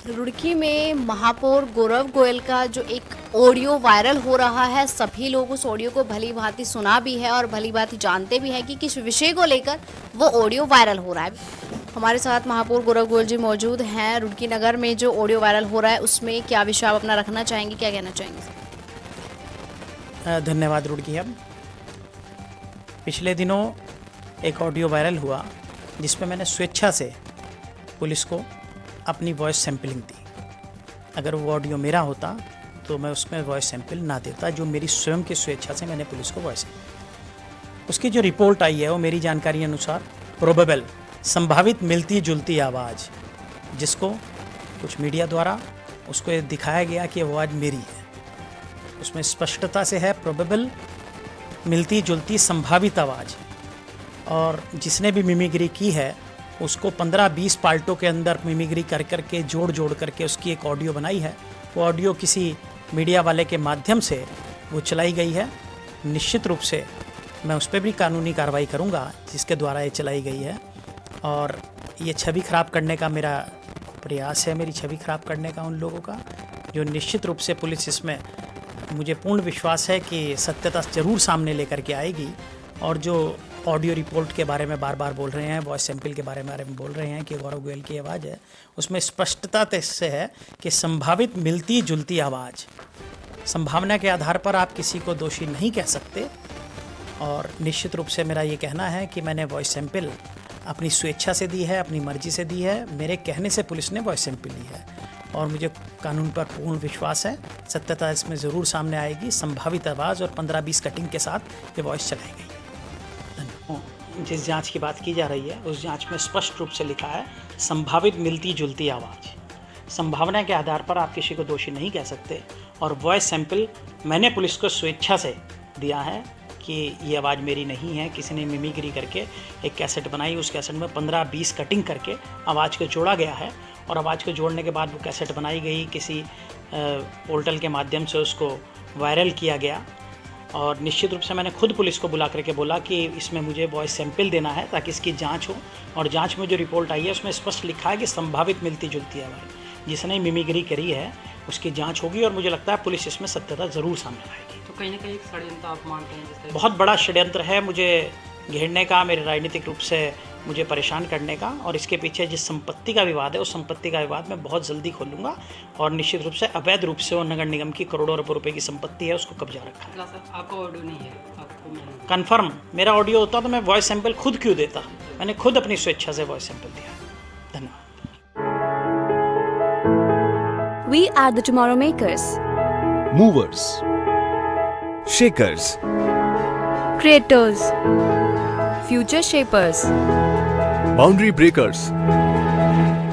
रुड़की में महापौर गौरव गोयल का जो एक ऑडियो वायरल हो रहा है, सभी लोग उस ऑडियो को भली भांति सुना भी है और भली भांति जानते भी हैं कि किस विषय को लेकर वो ऑडियो वायरल हो रहा है। हमारे साथ महापौर गौरव गोयल जी मौजूद हैं। रुड़की नगर में जो ऑडियो वायरल हो रहा है उसमें क्या विषय आप अपना रखना चाहेंगे, क्या कहना चाहेंगे? धन्यवाद रुड़की। अब पिछले दिनों एक ऑडियो वायरल हुआ जिसमें मैंने स्वेच्छा से पुलिस को अपनी वॉइस सैंपलिंग दी। अगर वो ऑडियो मेरा होता तो मैं उसमें वॉइस सैंपल ना देता, जो मेरी स्वयं की स्वेच्छा से मैंने पुलिस को वॉइस दी। उसकी जो रिपोर्ट आई है वो मेरी जानकारी अनुसार प्रोबेबल, संभावित मिलती जुलती आवाज़, जिसको कुछ मीडिया द्वारा उसको ये दिखाया गया कि आवाज़ मेरी है। उसमें स्पष्टता से है प्रोबेबल, मिलती जुलती संभावित आवाज़। और जिसने भी मिमिक्री की है उसको 15-20 पार्टों के अंदर मिमिक्री कर करके जोड़ करके उसकी एक ऑडियो बनाई है। वो ऑडियो किसी मीडिया वाले के माध्यम से वो चलाई गई है। निश्चित रूप से मैं उस पर भी कानूनी कार्रवाई करूंगा जिसके द्वारा ये चलाई गई है। और ये छवि ख़राब करने का मेरा प्रयास है, मेरी छवि ख़राब करने का उन लोगों का, जो निश्चित रूप से पुलिस इसमें, मुझे पूर्ण विश्वास है कि सत्यता ज़रूर सामने लेकर के आएगी। और जो ऑडियो रिपोर्ट के बारे में बार बार बोल रहे हैं, वॉइस सैंपल के बारे में बोल रहे हैं कि गौरव गोयल की आवाज़ है, उसमें स्पष्टता से है कि संभावित मिलती जुलती आवाज़। संभावना के आधार पर आप किसी को दोषी नहीं कह सकते। और निश्चित रूप से मेरा ये कहना है कि मैंने वॉइस सैंपल अपनी स्वेच्छा से दी है, अपनी मर्जी से दी है। मेरे कहने से पुलिस ने वॉइस सैंपल ली है और मुझे कानून पर पूर्ण विश्वास है। सत्यता इसमें ज़रूर सामने आएगी। संभावित आवाज़ और 15-20 कटिंग के साथ ये वॉइस चलाई गई। जिस जांच की बात की जा रही है उस जांच में स्पष्ट रूप से लिखा है संभावित मिलती जुलती आवाज़। संभावना के आधार पर आप किसी को दोषी नहीं कह सकते। और वॉइस सैंपल मैंने पुलिस को स्वेच्छा से दिया है कि ये आवाज़ मेरी नहीं है। किसी ने मिमिक्री करके एक कैसेट बनाई, उस कैसेट में 15-20 कटिंग करके आवाज़ को जोड़ा गया है। और आवाज़ को जोड़ने के बाद वो कैसेट बनाई गई, किसी पोर्टल के माध्यम से उसको वायरल किया गया। और निश्चित रूप से मैंने खुद पुलिस को बुला करके बोला कि इसमें मुझे वॉइस सैंपल देना है ताकि इसकी जांच हो। और जांच में जो रिपोर्ट आई है उसमें स्पष्ट लिखा है कि संभावित मिलती जुलती आवाज़। जिसने मिमिक्री करी है उसकी जांच होगी और मुझे लगता है पुलिस इसमें सत्यता ज़रूर सामने लाएगी। तो कहीं ना कहीं एक षड्यंत्र आप मानते हैं? बहुत बड़ा षड्यंत्र है मुझे घेरने का, मेरे राजनीतिक रूप से मुझे परेशान करने का। और इसके पीछे जिस संपत्ति का विवाद है उस संपत्ति का विवाद मैं बहुत जल्दी खोलूंगा। और निश्चित रूप से अवैध रूप से वो नगर निगम की करोड़ों रुपए की संपत्ति है उसको कब्जा रखा है। सर, आपका ऑडियो नहीं है, आपको कन्फर्म मेरा ऑडियो होता तो मैं वॉइस सैंपल खुद क्यों देता। मैंने खुद अपनी स्वेच्छा से वॉइस सैंपल दिया। धन्यवाद। We are the tomorrow makers, movers, shakers, creators, future shapers, boundary breakers.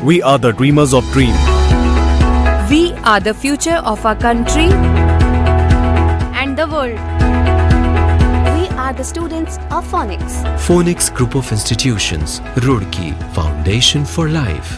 We are the dreamers of dream. we are the future of our country and the world. We are the students of Phonics. Phonics Group of Institutions, Roorkee, Foundation for Life.